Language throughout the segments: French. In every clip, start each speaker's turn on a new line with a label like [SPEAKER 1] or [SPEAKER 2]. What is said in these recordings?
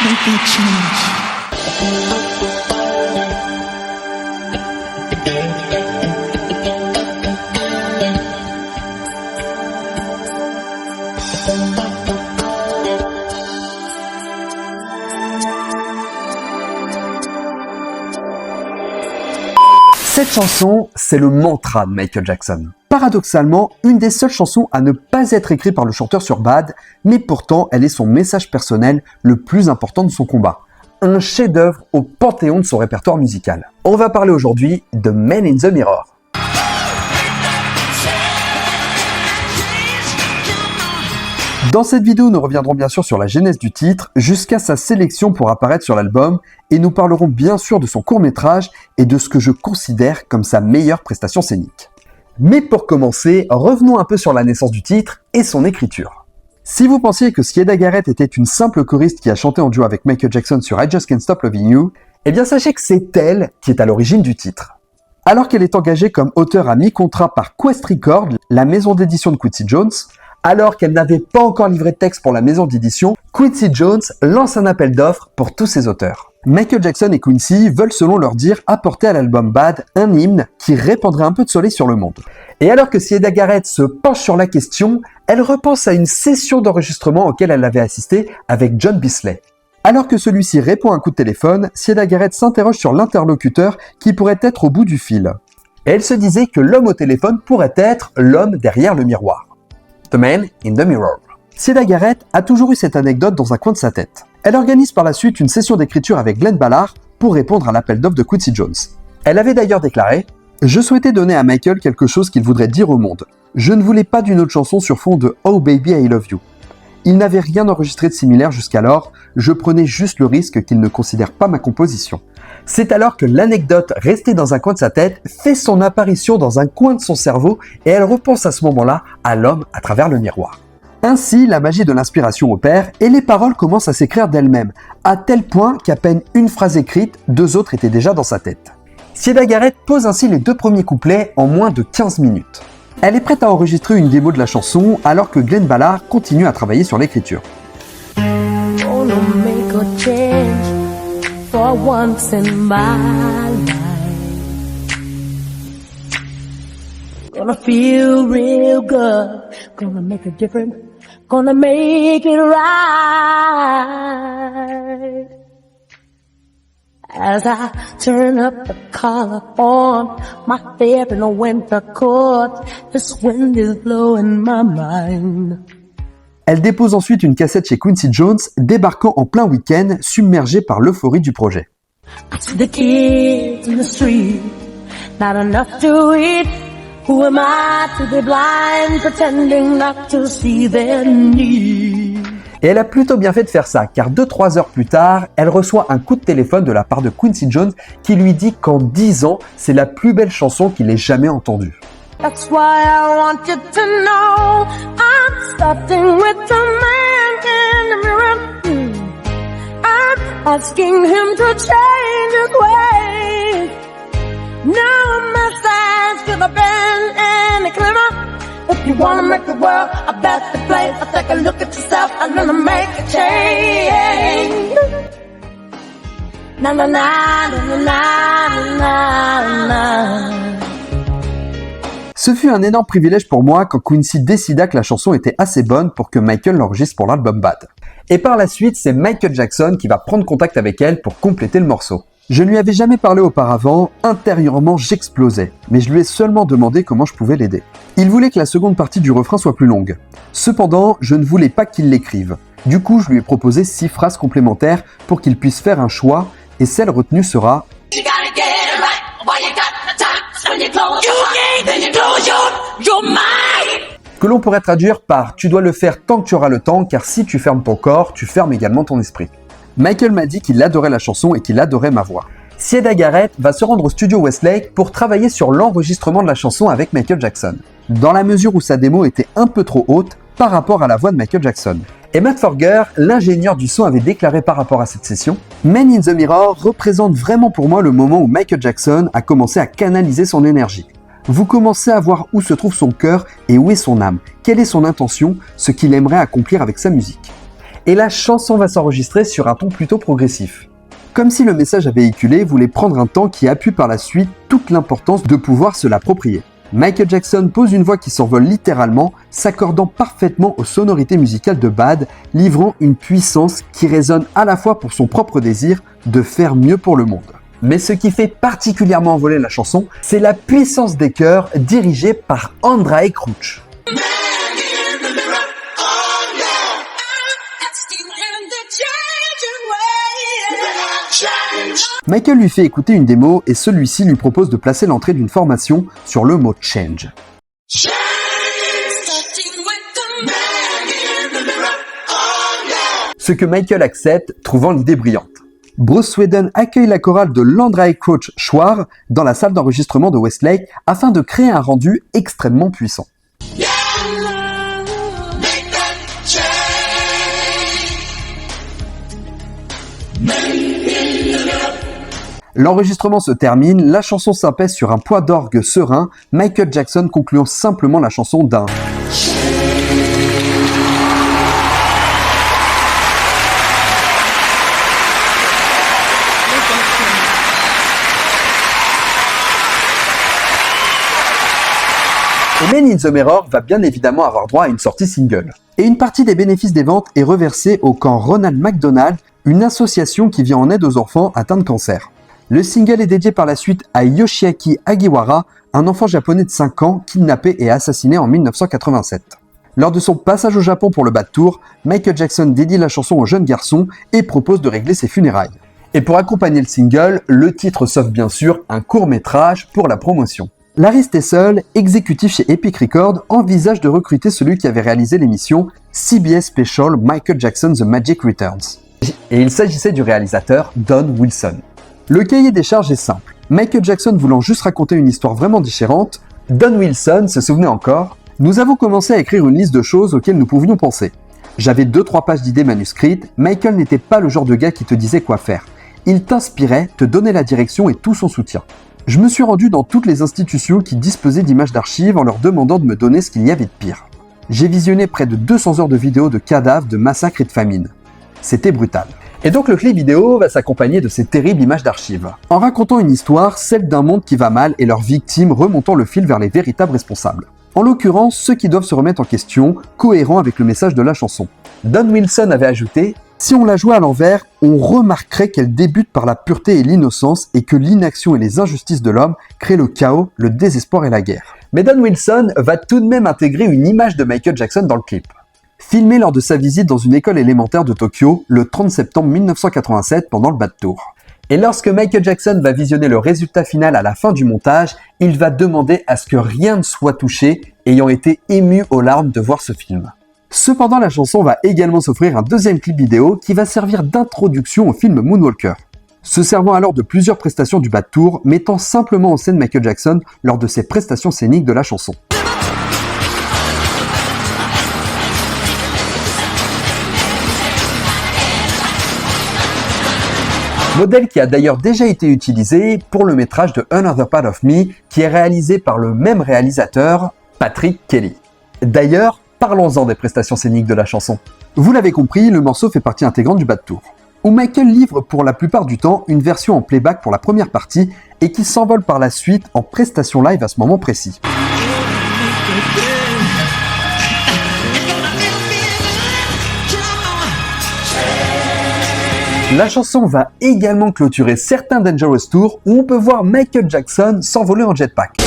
[SPEAKER 1] Make that change.
[SPEAKER 2] Cette chanson, c'est le mantra de Michael Jackson. Paradoxalement, une des seules chansons à ne pas être écrite par le chanteur sur Bad, mais pourtant elle est son message personnel le plus important de son combat. Un chef-d'œuvre au panthéon de son répertoire musical. On va parler aujourd'hui de Man in the Mirror. Dans cette vidéo, nous reviendrons bien sûr sur la genèse du titre, jusqu'à sa sélection pour apparaître sur l'album, et nous parlerons bien sûr de son court-métrage et de ce que je considère comme sa meilleure prestation scénique. Mais pour commencer, revenons un peu sur la naissance du titre et son écriture. Si vous pensiez que Syeda Garrett était une simple choriste qui a chanté en duo avec Michael Jackson sur I Just Can't Stop Loving You, eh bien sachez que c'est elle qui est à l'origine du titre. Alors qu'elle est engagée comme auteure à mi-contrat par Quest Records, la maison d'édition de Quincy Jones, alors qu'elle n'avait pas encore livré de texte pour la maison d'édition, Quincy Jones lance un appel d'offres pour tous ses auteurs. Michael Jackson et Quincy veulent, selon leur dire, apporter à l'album Bad un hymne qui répandrait un peu de soleil sur le monde. Et alors que Syeda Garrett se penche sur la question, elle repense à une session d'enregistrement auquel elle avait assisté avec John Bisley. Alors que celui-ci répond à un coup de téléphone, Syeda Garrett s'interroge sur l'interlocuteur qui pourrait être au bout du fil. Et elle se disait que l'homme au téléphone pourrait être l'homme derrière le miroir. The Man in the Mirror. Syeda Garrett a toujours eu cette anecdote dans un coin de sa tête. Elle organise par la suite une session d'écriture avec Glenn Ballard pour répondre à l'appel d'offres de Quincy Jones. Elle avait d'ailleurs déclaré « Je souhaitais donner à Michael quelque chose qu'il voudrait dire au monde. Je ne voulais pas d'une autre chanson sur fond de Oh Baby I Love You. Il n'avait rien enregistré de similaire jusqu'alors, je prenais juste le risque qu'il ne considère pas ma composition. » C'est alors que l'anecdote restée dans un coin de sa tête fait son apparition dans un coin de son cerveau et elle repense à ce moment-là à l'homme à travers le miroir. Ainsi, la magie de l'inspiration opère et les paroles commencent à s'écrire d'elles-mêmes, à tel point qu'à peine une phrase écrite, deux autres étaient déjà dans sa tête. Syeda Garrett pose ainsi les deux premiers couplets en moins de 15 minutes. Elle est prête à enregistrer une démo de la chanson alors que Glenn Ballard continue à travailler sur l'écriture.
[SPEAKER 3] For once in my life, gonna feel real good, gonna make a difference, gonna make it right. As I turn up the collar on my fair in a winter coat, this wind is blowing my mind.
[SPEAKER 2] Elle dépose ensuite une cassette chez Quincy Jones, débarquant en plein week-end, submergée par l'euphorie du projet.
[SPEAKER 3] The kids in the street, not enough to eat. Who am I to be blind, pretending not to see their need?
[SPEAKER 2] Et elle a plutôt bien fait de faire ça, car 2-3 heures plus tard, elle reçoit un coup de téléphone de la part de Quincy Jones qui lui dit qu'en 10 ans, c'est la plus belle chanson qu'il ait jamais entendue.
[SPEAKER 3] That's why I want you to know I'm starting with the man in the mirror. I'm asking him to change his ways. Now my signs to the bend and the glimmer. If you wanna make the world a better place, I'll take a look at yourself and then make a change. Na na na na na na na.
[SPEAKER 2] Ce fut un énorme privilège pour moi quand Quincy décida que la chanson était assez bonne pour que Michael l'enregistre pour l'album Bad. Et par la suite, c'est Michael Jackson qui va prendre contact avec elle pour compléter le morceau. Je ne lui avais jamais parlé auparavant, intérieurement j'explosais, mais je lui ai seulement demandé comment je pouvais l'aider. Il voulait que la seconde partie du refrain soit plus longue. Cependant, je ne voulais pas qu'il l'écrive. Du coup, je lui ai proposé 6 phrases complémentaires pour qu'il puisse faire un choix, et celle retenue sera que l'on pourrait traduire par « Tu dois le faire tant que tu auras le temps, car si tu fermes ton corps, tu fermes également ton esprit ». Michael m'a dit qu'il adorait la chanson et qu'il adorait ma voix. Syeda Garrett va se rendre au studio Westlake pour travailler sur l'enregistrement de la chanson avec Michael Jackson, dans la mesure où sa démo était un peu trop haute par rapport à la voix de Michael Jackson. Et Matt Forger, l'ingénieur du son, avait déclaré par rapport à cette session « Man in the Mirror représente vraiment pour moi le moment où Michael Jackson a commencé à canaliser son énergie. Vous commencez à voir où se trouve son cœur et où est son âme, quelle est son intention, ce qu'il aimerait accomplir avec sa musique. et la chanson va s'enregistrer sur un ton plutôt progressif. Comme si le message à véhiculer voulait prendre un temps qui appuie par la suite toute l'importance de pouvoir se l'approprier. Michael Jackson pose une voix qui s'envole littéralement, s'accordant parfaitement aux sonorités musicales de Bad, livrant une puissance qui résonne à la fois pour son propre désir de faire mieux pour le monde. Mais ce qui fait particulièrement envoler la chanson, c'est la puissance des chœurs dirigés par Andrae Crouch. Michael lui fait écouter une démo et celui-ci lui propose de placer l'entrée d'une formation sur le mot « change ». Ce que Michael accepte, trouvant l'idée brillante. Bruce Sweden accueille la chorale de l'Andrae Crouch Choir dans la salle d'enregistrement de Westlake afin de créer un rendu extrêmement puissant. L'enregistrement se termine, la chanson s'apaise sur un poids d'orgue serein, Michael Jackson concluant simplement la chanson d'un Men in the Mirror va bien évidemment avoir droit à une sortie single. Et une partie des bénéfices des ventes est reversée au camp Ronald McDonald, une association qui vient en aide aux enfants atteints de cancer. Le single est dédié par la suite à Yoshiaki Hagiwara, un enfant japonais de 5 ans kidnappé et assassiné en 1987. Lors de son passage au Japon pour le Bad Tour, Michael Jackson dédie la chanson au jeune garçon et propose de régler ses funérailles. Et pour accompagner le single, le titre s'offre bien sûr un court-métrage pour la promotion. Larry Stessel, exécutif chez Epic Records, envisage de recruter celui qui avait réalisé l'émission CBS Special Michael Jackson The Magic Returns. Et il s'agissait du réalisateur Don Wilson. Le cahier des charges est simple. Michael Jackson voulant juste raconter une histoire vraiment différente, Don Wilson se souvenait encore « Nous avons commencé à écrire une liste de choses auxquelles nous pouvions penser. J'avais 2-3 pages d'idées manuscrites, Michael n'était pas le genre de gars qui te disait quoi faire. Il t'inspirait, te donnait la direction et tout son soutien. Je me suis rendu dans toutes les institutions qui disposaient d'images d'archives en leur demandant de me donner ce qu'il y avait de pire. J'ai visionné près de 200 heures de vidéos de cadavres, de massacres et de famine. C'était brutal. » Et donc le clip vidéo va s'accompagner de ces terribles images d'archives, en racontant une histoire, celle d'un monde qui va mal et leurs victimes remontant le fil vers les véritables responsables. En l'occurrence, ceux qui doivent se remettre en question, cohérent avec le message de la chanson. Don Wilson avait ajouté « Si on la jouait à l'envers, on remarquerait qu'elle débute par la pureté et l'innocence et que l'inaction et les injustices de l'homme créent le chaos, le désespoir et la guerre. » Mais Don Wilson va tout de même intégrer une image de Michael Jackson dans le clip. Filmé lors de sa visite dans une école élémentaire de Tokyo le 30 septembre 1987 pendant le Bad Tour. Et lorsque Michael Jackson va visionner le résultat final à la fin du montage, il va demander à ce que rien ne soit touché, ayant été ému aux larmes de voir ce film. Cependant, la chanson va également s'offrir un deuxième clip vidéo qui va servir d'introduction au film Moonwalker, se servant alors de plusieurs prestations du Bad Tour, mettant simplement en scène Michael Jackson lors de ses prestations scéniques de la chanson. Modèle qui a d'ailleurs déjà été utilisé pour le métrage de Another Part of Me, qui est réalisé par le même réalisateur, Patrick Kelly. D'ailleurs, parlons-en des prestations scéniques de la chanson. Vous l'avez compris, le morceau fait partie intégrante du Bad Tour, où Michael livre pour la plupart du temps une version en playback pour la première partie et qui s'envole par la suite en prestation live à ce moment précis. La chanson va également clôturer certains Dangerous Tours où on peut voir Michael Jackson s'envoler en jetpack.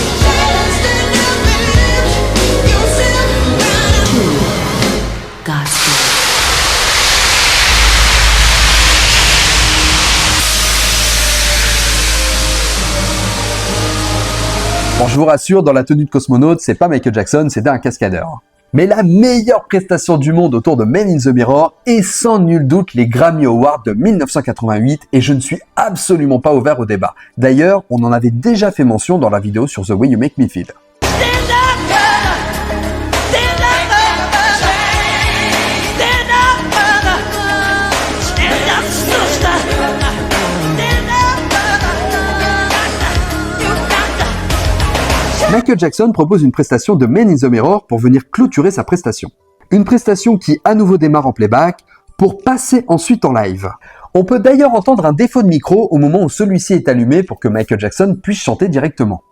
[SPEAKER 2] Bon, je vous rassure, dans la tenue de cosmonaute, c'est pas Michael Jackson, c'était un cascadeur. Mais la meilleure prestation du monde autour de Men in the Mirror est sans nul doute les Grammy Awards de 1988 et je ne suis absolument pas ouvert au débat. D'ailleurs, on en avait déjà fait mention dans la vidéo sur The Way You Make Me Feel. Michael Jackson propose une prestation de Men in the Mirror pour venir clôturer sa prestation. Une prestation qui à nouveau démarre en playback, pour passer ensuite en live. On peut d'ailleurs entendre un défaut de micro au moment où celui-ci est allumé pour que Michael Jackson puisse chanter directement.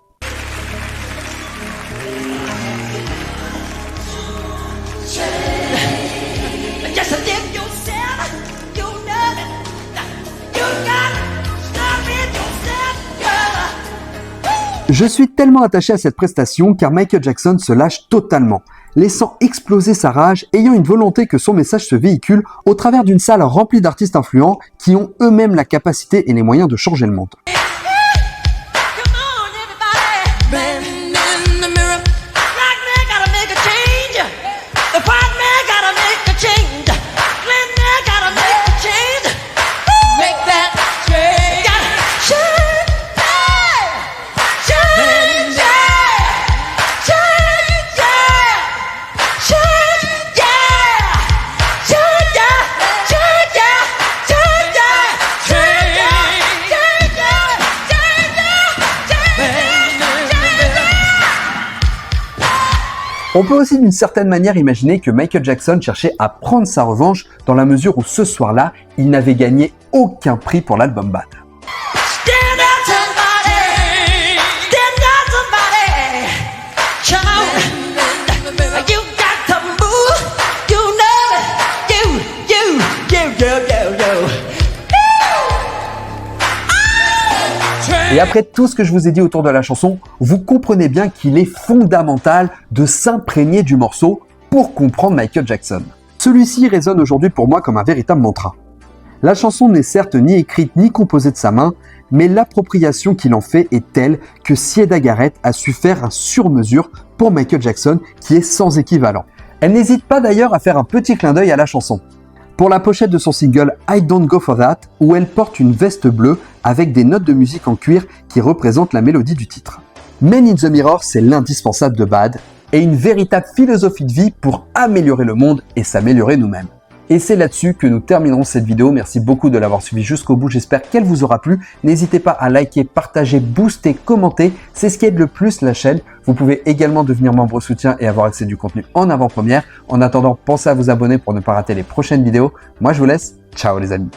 [SPEAKER 2] Je suis tellement attaché à cette prestation car Michael Jackson se lâche totalement, laissant exploser sa rage, ayant une volonté que son message se véhicule au travers d'une salle remplie d'artistes influents qui ont eux-mêmes la capacité et les moyens de changer le monde. On peut aussi d'une certaine manière imaginer que Michael Jackson cherchait à prendre sa revanche dans la mesure où ce soir-là, il n'avait gagné aucun prix pour l'album Bad. Et après tout ce que je vous ai dit autour de la chanson, vous comprenez bien qu'il est fondamental de s'imprégner du morceau pour comprendre Michael Jackson. Celui-ci résonne aujourd'hui pour moi comme un véritable mantra. La chanson n'est certes ni écrite ni composée de sa main, mais l'appropriation qu'il en fait est telle que Siedah Garrett a su faire un sur-mesure pour Michael Jackson qui est sans équivalent. Elle n'hésite pas d'ailleurs à faire un petit clin d'œil à la chanson. Pour la pochette de son single I Don't Go For That, où elle porte une veste bleue avec des notes de musique en cuir qui représentent la mélodie du titre. Men in the Mirror, c'est l'indispensable de Bad et une véritable philosophie de vie pour améliorer le monde et s'améliorer nous-mêmes. Et c'est là-dessus que nous terminerons cette vidéo. Merci beaucoup de l'avoir suivi jusqu'au bout. J'espère qu'elle vous aura plu. N'hésitez pas à liker, partager, booster, commenter. C'est ce qui aide le plus la chaîne. Vous pouvez également devenir membre soutien et avoir accès du contenu en avant-première. En attendant, pensez à vous abonner pour ne pas rater les prochaines vidéos. Moi, je vous laisse. Ciao les amis.